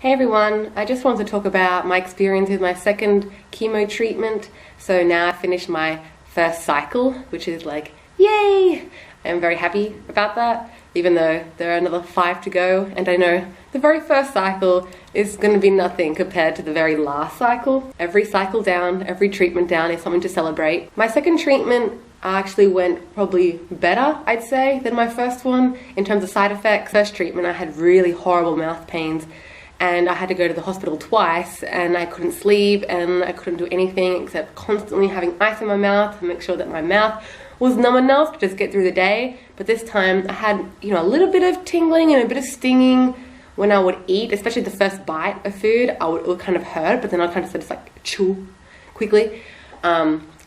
Hey everyone, I just wanted to talk about my experience with my second chemo treatment. So now I finished my first cycle, which is like, yay! I'm very happy about that, even though there are another 5 to go, and I know the very first cycle is going to be nothing compared to the very last cycle. Every cycle down, every treatment down is something to celebrate. My second treatment actually went probably better, I'd say, than my first one in terms of side effects. First treatment I had really horrible mouth pains, and I had to go to the hospital twice, and I couldn't sleep and I couldn't do anything except constantly having ice in my mouth to make sure that my mouth was numb enough to just get through the day. But this time I had, a little bit of tingling and a bit of stinging when I would eat, especially the first bite of food. It would kind of hurt, but then I kind of just like chew quickly,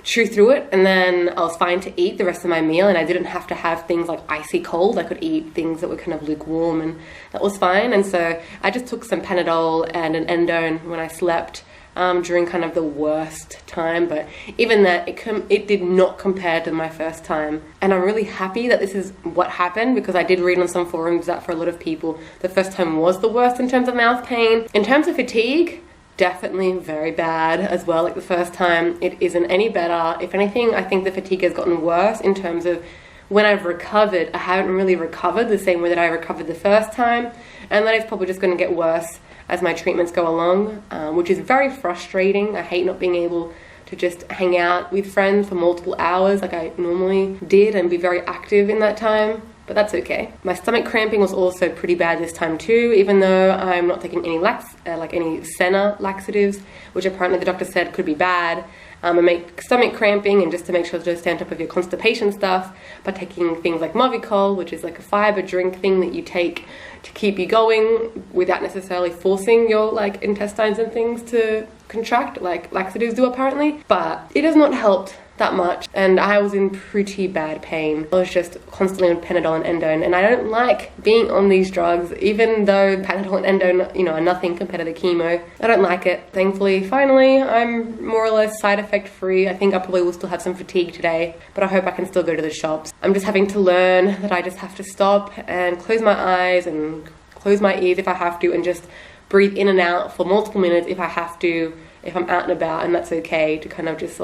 chew through it, and then I was fine to eat the rest of my meal, and I didn't have to have things like icy cold. I could eat things that were kind of lukewarm, and that was fine. And so I just took some Panadol and an endone when I slept during kind of the worst time, but even that, it did not compare to my first time. And I'm really happy that this is what happened, because I did read on some forums that for a lot of people the first time was the worst in terms of mouth pain. In terms of fatigue, definitely very bad as well. Like the first time, it isn't any better. If anything, I think the fatigue has gotten worse in terms of when I've recovered. I haven't really recovered the same way that I recovered the first time, and that is probably just going to get worse as my treatments go along, which is very frustrating. I hate not being able to just hang out with friends for multiple hours like I normally did and be very active in that time. But that's okay. My stomach cramping was also pretty bad this time too, even though I'm not taking any Senna laxatives, which apparently the doctor said could be bad. I make stomach cramping, and just to make sure to stay on top of your constipation stuff by taking things like Movicol, which is like a fiber drink thing that you take to keep you going without necessarily forcing your intestines and things to contract like laxatives do apparently. But it has not helped that much, and I was in pretty bad pain. I was just constantly on Panadol and endone, and I don't like being on these drugs, even though Panadol and endone, are nothing compared to the chemo. I don't like it. Thankfully, finally, I'm more or less side effect free. I think I probably will still have some fatigue today, but I hope I can still go to the shops. I'm just having to learn that I just have to stop and close my eyes and close my ears if I have to, and just breathe in and out for multiple minutes if I have to, if I'm out and about, and that's okay, to kind of just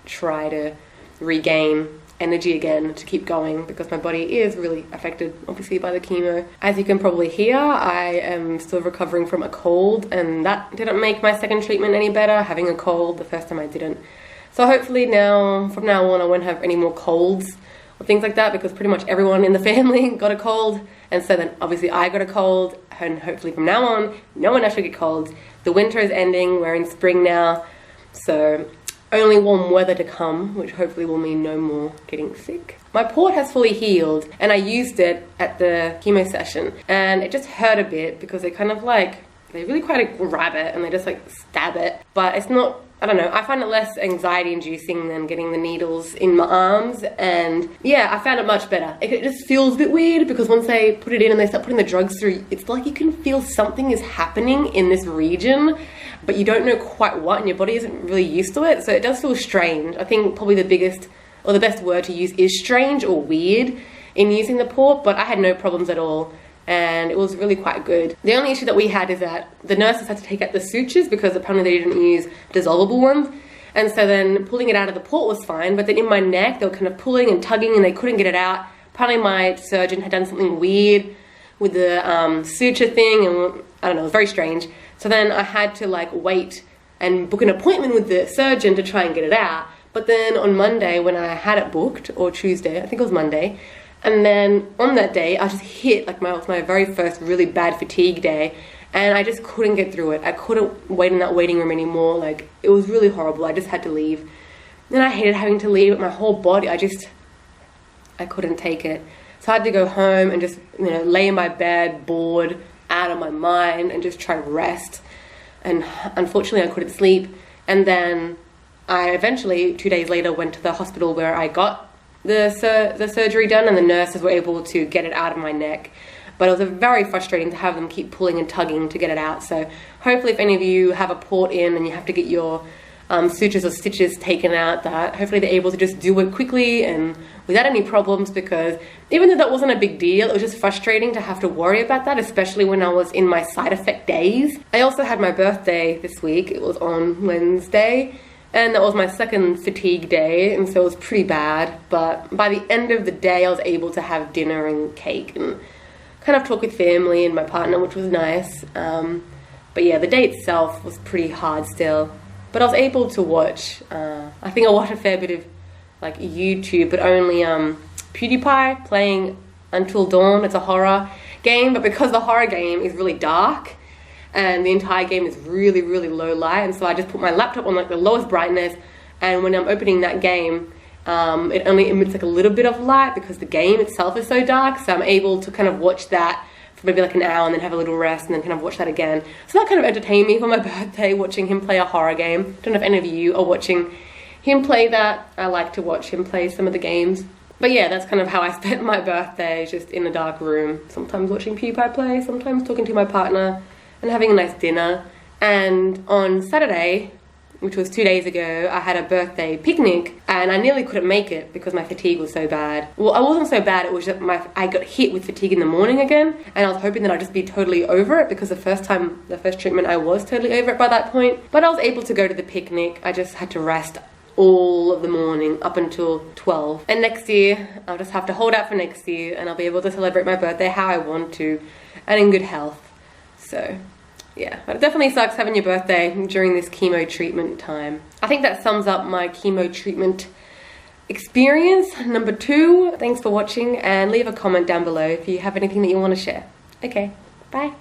try to regain energy again to keep going, because my body is really affected obviously by the chemo. As you can probably hear, I am still recovering from a cold, and that didn't make my second treatment any better, having a cold. The first time I didn't. So hopefully from now on I won't have any more colds or things like that, because pretty much everyone in the family got a cold, and so then obviously I got a cold, and hopefully from now on no one actually get colds. The winter is ending, we're in spring now, so only warm weather to come, which hopefully will mean no more getting sick. My port has fully healed, and I used it at the chemo session, and it just hurt a bit because they kind of they really quite grab it and they just stab it. But it's not, I don't know, I find it less anxiety inducing than getting the needles in my arms, and yeah, I found it much better. It just feels a bit weird because once they put it in and they start putting the drugs through, it's like you can feel something is happening in this region, but you don't know quite what, and your body isn't really used to it, so it does feel strange. I think probably the best word to use is strange or weird in using the port, but I had no problems at all, and it was really quite good. The only issue that we had is that the nurses had to take out the sutures because apparently they didn't use dissolvable ones, and so then pulling it out of the port was fine, but then in my neck they were kind of pulling and tugging and they couldn't get it out. Apparently my surgeon had done something weird with the suture thing, and I don't know, it was very strange. So then I had to wait and book an appointment with the surgeon to try and get it out. But then on Monday when I had it booked, or Tuesday, I think it was Monday, and then on that day I just hit my very first really bad fatigue day, and I just couldn't get through it. I couldn't wait in that waiting room anymore. It was really horrible. I just had to leave. Then I hated having to leave. My whole body, I couldn't take it. So I had to go home and just lay in my bed, bored, out of my mind, and just try to rest. And unfortunately I couldn't sleep. And then I eventually 2 days later went to the hospital where I got the surgery done, and the nurses were able to get it out of my neck. But it was very frustrating to have them keep pulling and tugging to get it out. So hopefully if any of you have a port in and you have to get your sutures or stitches taken out, that hopefully they're able to just do it quickly and without any problems, because even though that wasn't a big deal, it was just frustrating to have to worry about that, especially when I was in my side effect days. I also had my birthday this week. It was on Wednesday, and that was my second fatigue day, and so it was pretty bad. But by the end of the day, I was able to have dinner and cake and kind of talk with family and my partner, which was nice. But yeah, the day itself was pretty hard still. But I was able to watch, I think I watched a fair bit of like YouTube, but only PewDiePie playing Until Dawn. It's a horror game, but because the horror game is really dark and the entire game is really, really low light, and so I just put my laptop on like the lowest brightness, and when I'm opening that game, it only emits like a little bit of light because the game itself is so dark, so I'm able to kind of watch that for maybe like an hour and then have a little rest and then kind of watch that again. So that kind of entertained me for my birthday, watching him play a horror game. I don't know if any of you are watching him play that. I like to watch him play some of the games. But yeah, that's kind of how I spent my birthday, just in a dark room. Sometimes watching PewDiePie play, sometimes talking to my partner and having a nice dinner. And on Saturday, which was 2 days ago, I had a birthday picnic and I nearly couldn't make it because my fatigue was so bad. Well, I wasn't so bad, it was just I got hit with fatigue in the morning again, and I was hoping that I'd just be totally over it because the first treatment, I was totally over it by that point. But I was able to go to the picnic. I just had to rest all of the morning up until 12. And next year, I'll just have to hold out for next year and I'll be able to celebrate my birthday how I want to and in good health. So yeah, but it definitely sucks having your birthday during this chemo treatment time. I think that sums up my chemo treatment experience number 2. Thanks for watching, and leave a comment down below if you have anything that you want to share. Okay, bye.